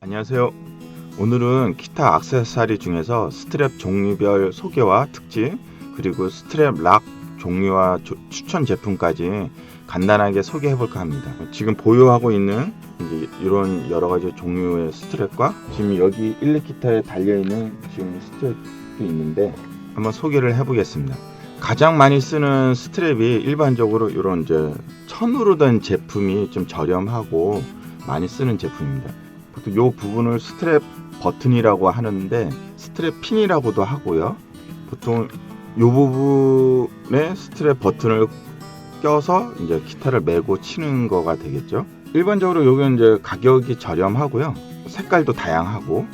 안녕하세요. 오늘은 기타 액세서리 중에서 스트랩 종류별 소개와 특징, 그리고 스트랩 락 종류와 추천 제품까지 간단하게 소개해 볼까 합니다. 지금 보유하고 있는 이제 이런 여러 가지 종류의 스트랩과 지금 여기 일렉 기타에 달려 있는 지금 스트랩이 있는데 한번 소개를 해 보겠습니다. 가장 많이 쓰는 스트랩이 일반적으로 이런 이제 천으로 된 제품이 좀 저렴하고 많이 쓰는 제품입니다. 보통 이 부분을 스트랩 버튼이라고 하는데 스트랩 핀이라고도 하고요. 보통 이 부분에 스트랩 버튼을 껴서 이제 기타를 메고 치는 거가 되겠죠. 일반적으로 여기는 이제 가격이 저렴하고요. 색깔도 다양하고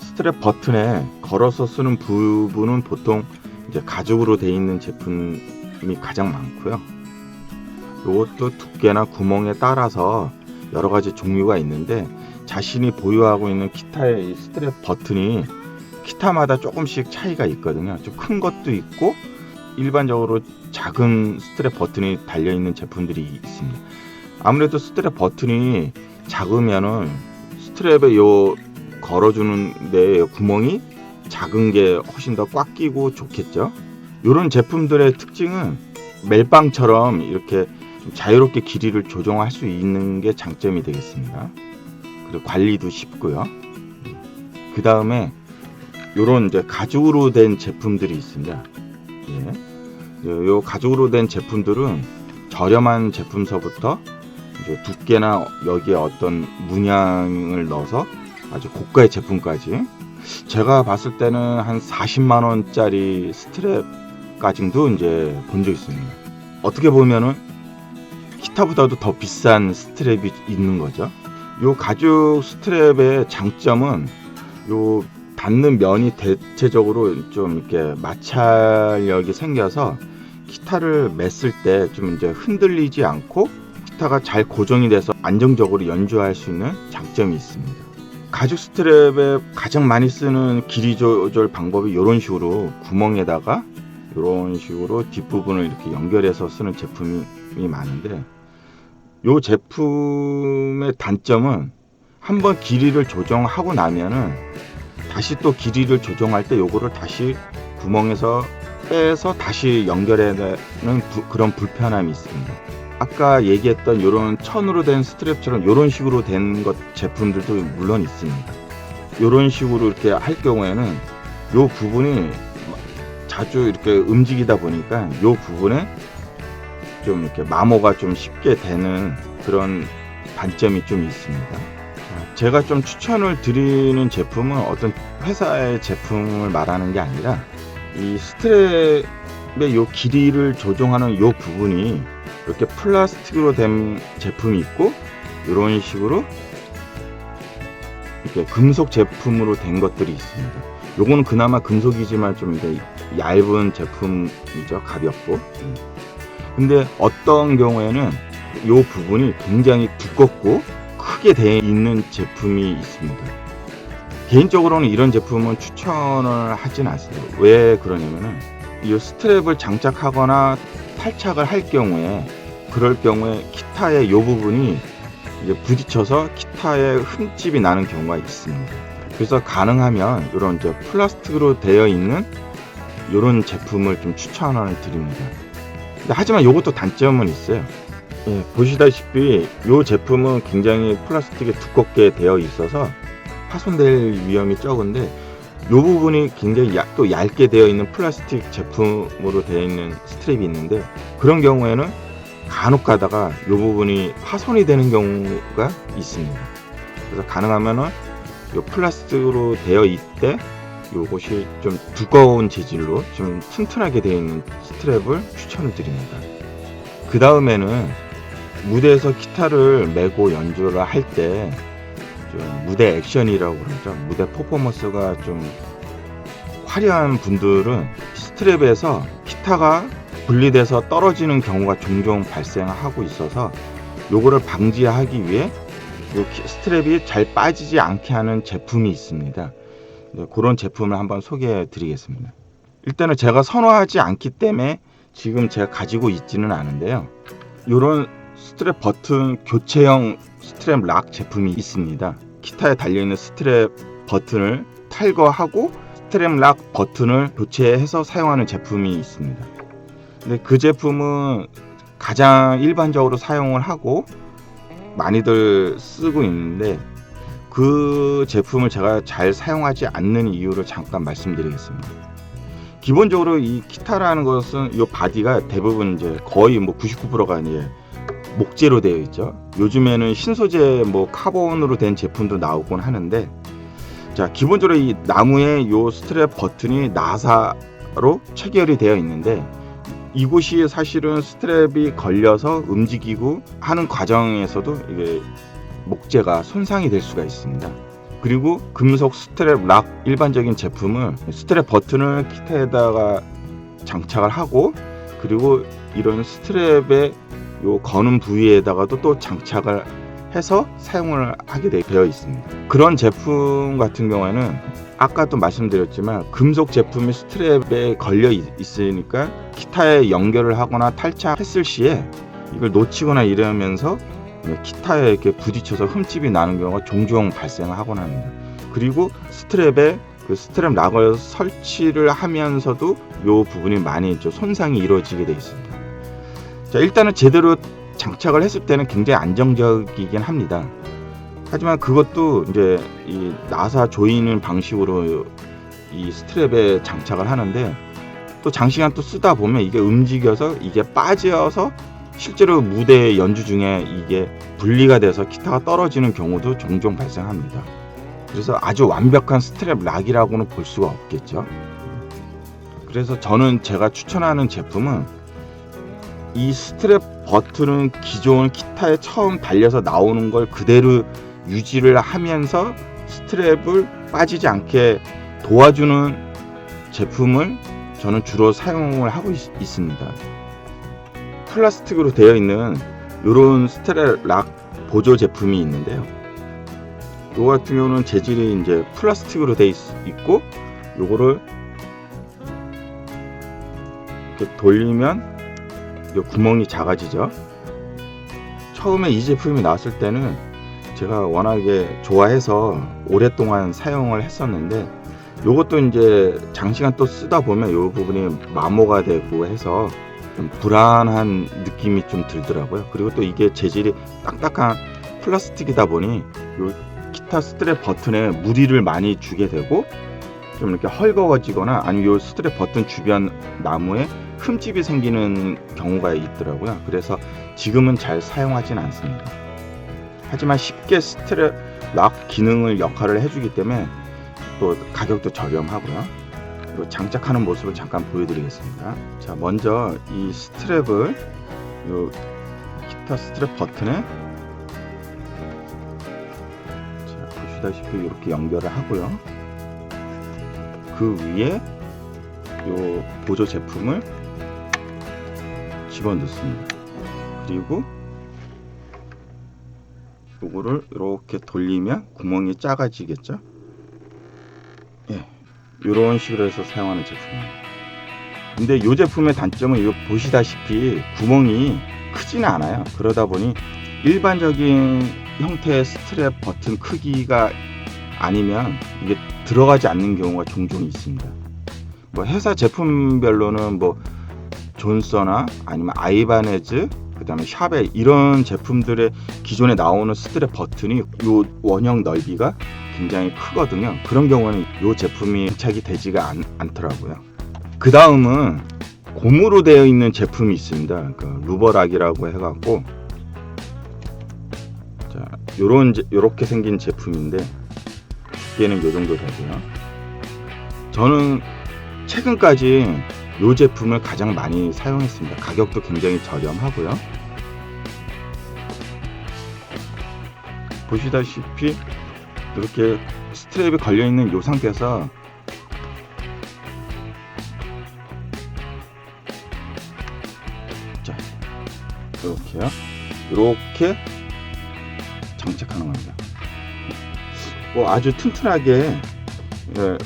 스트랩 버튼에 걸어서 쓰는 부분은 보통 이제 가죽으로 되어 있는 제품이 가장 많고요. 이것도 두께나 구멍에 따라서 여러 가지 종류가 있는데 자신이 보유하고 있는 기타의 이 스트랩 버튼이 기타마다 조금씩 차이가 있거든요. 좀 큰 것도 있고 일반적으로 작은 스트랩 버튼이 달려있는 제품들이 있습니다. 아무래도 스트랩 버튼이 작으면은 스트랩에 요 걸어주는 데 구멍이 작은 게 훨씬 더 꽉 끼고 좋겠죠. 이런 제품들의 특징은 멜빵처럼 이렇게 좀 자유롭게 길이를 조정할 수 있는 게 장점이 되겠습니다. 그리고 관리도 쉽고요. 그 다음에 요런 이제 가죽으로 된 제품들이 있습니다. 예. 요 가죽으로 된 제품들은 저렴한 제품서부터 이제 두께나 여기에 어떤 문양을 넣어서 아주 고가의 제품까지 제가 봤을 때는 한 40만 원짜리 스트랩까지도 이제 본 적 있습니다. 어떻게 보면은 기타보다도 더 비싼 스트랩이 있는 거죠. 요 가죽 스트랩의 장점은 요 닿는 면이 대체적으로 좀 이렇게 마찰력이 생겨서 기타를 맸을 때 좀 이제 흔들리지 않고 기타가 잘 고정이 돼서 안정적으로 연주할 수 있는 장점이 있습니다. 가죽 스트랩에 가장 많이 쓰는 길이 조절 방법이 이런 식으로 구멍에다가 이런 식으로 뒷부분을 이렇게 연결해서 쓰는 제품이 많은데 이 제품의 단점은 한번 길이를 조정하고 나면은 다시 또 길이를 조정할 때 요거를 다시 구멍에서 빼서 다시 연결해내는 그런 불편함이 있습니다. 아까 얘기했던 요런 천으로 된 스트랩처럼 요런 식으로 된 것 제품들도 물론 있습니다. 요런 식으로 이렇게 할 경우에는 요 부분이 자주 이렇게 움직이다 보니까 요 부분에 좀 이렇게 마모가 좀 쉽게 되는 그런 단점이 좀 있습니다. 제가 좀 추천을 드리는 제품은 어떤 회사의 제품을 말하는 게 아니라 이 스트랩의 요 길이를 조정하는 요 부분이 이렇게 플라스틱으로 된 제품이 있고 이런 식으로 이렇게 금속 제품으로 된 것들이 있습니다. 요거는 그나마 금속이지만 좀 이제 얇은 제품이죠. 가볍고. 근데 어떤 경우에는 이 부분이 굉장히 두껍고 크게 되어 있는 제품이 있습니다. 개인적으로는 이런 제품은 추천을 하진 않습니다. 왜 그러냐면은 이 스트랩을 장착하거나 탈착을 할 경우에 그럴 경우에 기타의 이 부분이 이제 부딪혀서 기타에 흠집이 나는 경우가 있습니다. 그래서 가능하면 이런 이제 플라스틱으로 되어 있는 이런 제품을 좀 추천을 드립니다. 하지만 이것도 단점은 있어요. 예, 보시다시피 이 제품은 굉장히 플라스틱에 두껍게 되어 있어서 파손될 위험이 적은데 이 부분이 굉장히 또 얇게 되어 있는 플라스틱 제품으로 되어 있는 스트랩이 있는데 그런 경우에는 간혹 가다가 이 부분이 파손이 되는 경우가 있습니다. 그래서 가능하면은 이 플라스틱으로 되어 있대 요것이 좀 두꺼운 재질로 좀 튼튼하게 되어 있는 스트랩을 추천을 드립니다. 그 다음에는 무대에서 기타를 메고 연주를 할 때 좀 무대 액션이라고 그러죠. 무대 퍼포먼스가 좀 화려한 분들은 스트랩에서 기타가 분리돼서 떨어지는 경우가 종종 발생하고 있어서 요거를 방지하기 위해 요 스트랩이 잘 빠지지 않게 하는 제품이 있습니다. 그런 제품을 한번 소개해 드리겠습니다. 일단은 제가 선호하지 않기 때문에 지금 제가 가지고 있지는 않은데요. 이런 스트랩 버튼 교체형 스트랩 락 제품이 있습니다. 기타에 달려있는 스트랩 버튼을 탈거하고 스트랩 락 버튼을 교체해서 사용하는 제품이 있습니다. 근데 그 제품은 가장 일반적으로 사용을 하고 많이들 쓰고 있는데, 그 제품을 제가 잘 사용하지 않는 이유를 잠깐 말씀드리겠습니다. 기본적으로 이 기타라는 것은 이 바디가 대부분 이제 거의 99%가 이제 목재로 되어 있죠. 요즘에는 신소재 카본으로 된 제품도 나오곤 하는데, 자, 기본적으로 이 나무의 요 스트랩 버튼이 나사로 체결이 되어 있는데, 이곳이 사실은 스트랩이 걸려서 움직이고 하는 과정에서도 이게 목재가 손상이 될 수가 있습니다. 그리고 금속 스트랩 락 일반적인 제품은 스트랩 버튼을 기타에다가 장착을 하고, 그리고 이런 스트랩의 요 거는 부위에다가도 또 장착을 해서 사용을 하게 되어 있습니다. 그런 제품 같은 경우에는 아까도 말씀드렸지만 금속 제품이 스트랩에 걸려 있으니까 기타에 연결을 하거나 탈착했을 시에 이걸 놓치거나 이러면서 기타에 이렇게 부딪혀서 흠집이 나는 경우가 종종 발생하곤 합니다. 그리고 스트랩에 그 스트랩 락을 설치를 하면서도 이 부분이 많이 좀 손상이 이루어지게 되어 있습니다. 자, 일단은 제대로 장착을 했을 때는 굉장히 안정적이긴 합니다. 하지만 그것도 이제 이 나사 조이는 방식으로 이 스트랩에 장착을 하는데, 또 장시간 또 쓰다 보면 이게 움직여서 이게 빠져서 실제로 무대 연주 중에 이게 분리가 돼서 기타가 떨어지는 경우도 종종 발생합니다. 그래서 아주 완벽한 스트랩 락이라고는 볼 수가 없겠죠. 그래서 저는 제가 추천하는 제품은 이 스트랩 버튼은 기존 기타에 처음 달려서 나오는 걸 그대로 유지를 하면서 스트랩을 빠지지 않게 도와주는 제품을 저는 주로 사용을 하고 있습니다. 플라스틱으로 되어 있는 이런 스트랩 락 보조 제품이 있는데요. 이 같은 경우는 재질이 이제 플라스틱으로 되어 있고, 요거를 이렇게 돌리면 이 구멍이 작아지죠. 처음에 이 제품이 나왔을 때는 제가 워낙에 좋아해서 오랫동안 사용을 했었는데, 요것도 이제 장시간 또 쓰다 보면 요 부분이 마모가 되고 해서 좀 불안한 느낌이 좀 들더라고요. 그리고 또 이게 재질이 딱딱한 플라스틱이다 보니 요 기타 스트랩 버튼에 무리를 많이 주게 되고 좀 이렇게 헐거워지거나 아니면 요 스트랩 버튼 주변 나무에 흠집이 생기는 경우가 있더라고요. 그래서 지금은 잘 사용하진 않습니다. 하지만 쉽게 스트랩 락 기능을 역할을 해주기 때문에 또 가격도 저렴하고요. 그리고 장착하는 모습을 잠깐 보여드리겠습니다. 자, 먼저 이 스트랩을 요 기타 스트랩 버튼에 자, 보시다시피 이렇게 연결을 하고요. 그 위에 요 보조 제품을 집어넣습니다. 그리고 요거를 이렇게 돌리면 구멍이 작아지겠죠. 예, 이런 식으로 해서 사용하는 제품입니다. 근데 이 제품의 단점은 이거 보시다시피 구멍이 크지는 않아요. 그러다 보니 일반적인 형태의 스트랩 버튼 크기가 아니면 이게 들어가지 않는 경우가 종종 있습니다. 회사 제품별로는 존서나 아니면 아이바네즈, 그 다음에 샤벨 이런 제품들의 기존에 나오는 스트랩 버튼이 요 원형 넓이가 굉장히 크거든요. 그런 경우는 이 제품이 장착이 되지가 않더라고요. 그 다음은 고무로 되어 있는 제품이 있습니다. 그 루버락이라고 해갖고, 자, 요렇게 생긴 제품인데 두께는 요 정도 되고요. 저는 최근까지 이 제품을 가장 많이 사용했습니다. 가격도 굉장히 저렴하고요. 보시다시피 이렇게 스트랩이 걸려있는 이 상태에서 자, 이렇게요. 이렇게 장착하는 겁니다. 아주 튼튼하게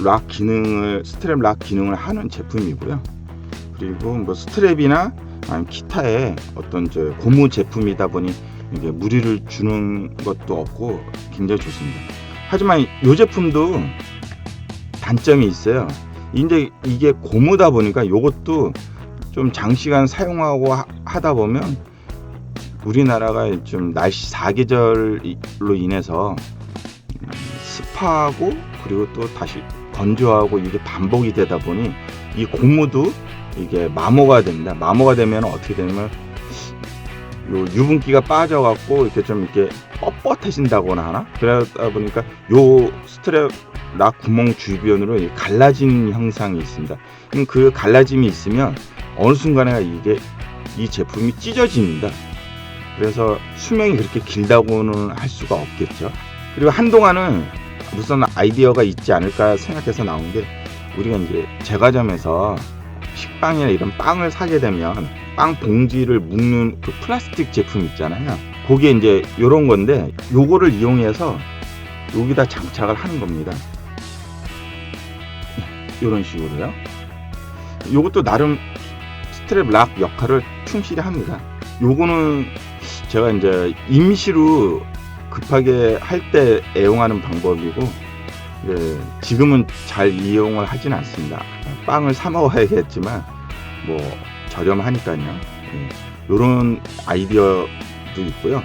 락 기능을, 스트랩 락 기능을 하는 제품이고요. 그리고 스트랩이나 아니면 기타에 어떤 고무 제품이다 보니 이게 무리를 주는 것도 없고 굉장히 좋습니다. 하지만 이 제품도 단점이 있어요. 이제 이게 고무다 보니까 이것도 좀 장시간 사용하고 하다 보면 우리나라가 좀 날씨 사계절로 인해서 습하고 그리고 또 다시 건조하고 이게 반복이 되다 보니 이 고무도 이게 마모가 됩니다. 마모가 되면 어떻게 되냐면 요 유분기가 빠져갖고 이렇게 좀 이렇게 뻣뻣해진다거나 하나? 그러다 보니까 요 스트랩 락 구멍 주변으로 갈라진 형상이 있습니다. 그럼 그 갈라짐이 있으면 어느 순간에 이게 이 제품이 찢어집니다. 그래서 수명이 그렇게 길다고는 할 수가 없겠죠. 그리고 한동안은 무슨 아이디어가 있지 않을까 생각해서 나온 게, 우리가 이제 제과점에서 식빵이나 이런 빵을 사게 되면 빵 봉지를 묶는 그 플라스틱 제품 있잖아요. 그게 이제 요런 건데, 요거를 이용해서 여기다 장착을 하는 겁니다. 요런 식으로요. 요것도 나름 스트랩 락 역할을 충실히 합니다. 요거는 제가 이제 임시로 급하게 할 때 애용하는 방법이고, 지금은 잘 이용을 하진 않습니다. 빵을 사 먹어야겠지만 뭐 저렴하니까요. 요런 아이디어도 있고요.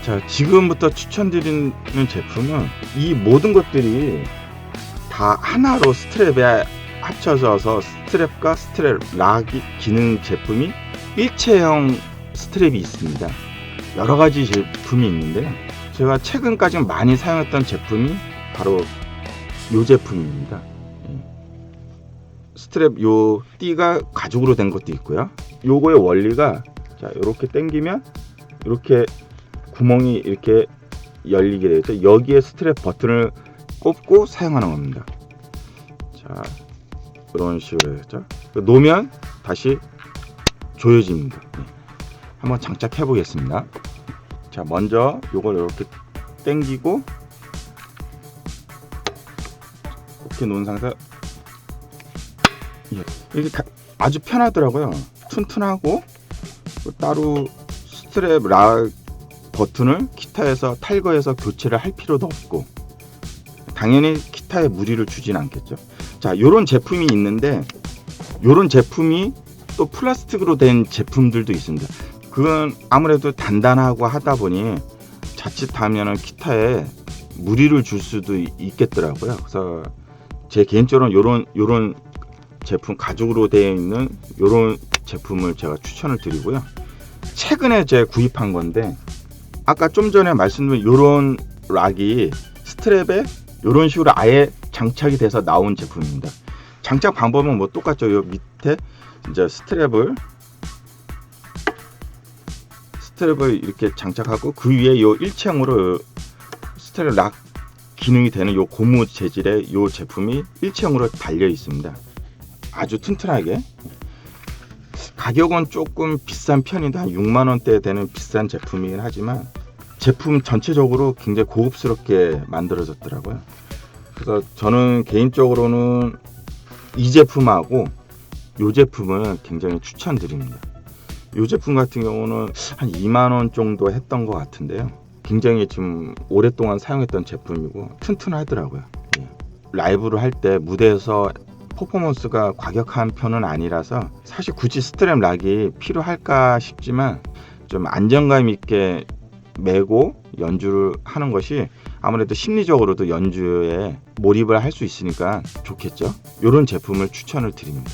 자, 지금부터 추천드리는 제품은 이 모든 것들이 다 하나로 스트랩에 합쳐져서 스트랩과 스트랩 락이 기능 제품이 일체형 스트랩이 있습니다. 여러 가지 제품이 있는데요. 제가 최근까지 많이 사용했던 제품이 바로 이 제품입니다. 스트랩 요 띠가 가죽으로 된 것도 있고요. 요거의 원리가, 자, 이렇게 당기면 이렇게 구멍이 이렇게 열리게 되죠. 여기에 스트랩 버튼을 꼽고 사용하는 겁니다. 자, 이런 식으로 했죠. 놓으면 다시 조여집니다. 한번 장착해 보겠습니다. 자, 먼저 요걸 이렇게 당기고 이렇게 놓은 상태, 이게 아주 편하더라고요. 튼튼하고 따로 스트랩 락 버튼을 기타에서 탈거해서 교체를 할 필요도 없고, 당연히 기타에 무리를 주진 않겠죠. 자, 요런 제품이 있는데, 요런 제품이 또 플라스틱으로 된 제품들도 있습니다. 그건 아무래도 단단하고 하다 보니 자칫하면은 기타에 무리를 줄 수도 있겠더라고요. 그래서 제 개인적으로는 요런 제품, 가죽으로 되어 있는 요런 제품을 제가 추천을 드리고요. 최근에 제가 구입한 건데, 아까 좀 전에 말씀드린 요런 락이 스트랩에 요런 식으로 아예 장착이 돼서 나온 제품입니다. 장착 방법은 뭐 똑같죠. 요 밑에 이제 스트랩을 이렇게 장착하고, 그 위에 요 일체형으로 스트랩 락 기능이 되는 요 고무 재질의 요 제품이 일체형으로 달려 있습니다. 아주 튼튼하게. 가격은 조금 비싼 편인데 한 6만원대 되는 비싼 제품이긴 하지만 제품 전체적으로 굉장히 고급스럽게 만들어졌더라고요. 그래서 저는 개인적으로는 이 제품하고 이 제품을 굉장히 추천드립니다. 이 제품 같은 경우는 한 2만원 정도 했던 것 같은데요. 굉장히 지금 오랫동안 사용했던 제품이고 튼튼하더라고요. 라이브를 할 때 무대에서 퍼포먼스가 과격한 편은 아니라서 사실 굳이 스트랩 락이 필요할까 싶지만, 좀 안정감 있게 메고 연주를 하는 것이 아무래도 심리적으로도 연주에 몰입을 할 수 있으니까 좋겠죠. 이런 제품을 추천을 드립니다.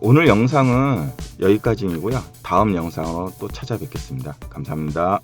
오늘 영상은 여기까지이고요. 다음 영상으로 또 찾아뵙겠습니다. 감사합니다.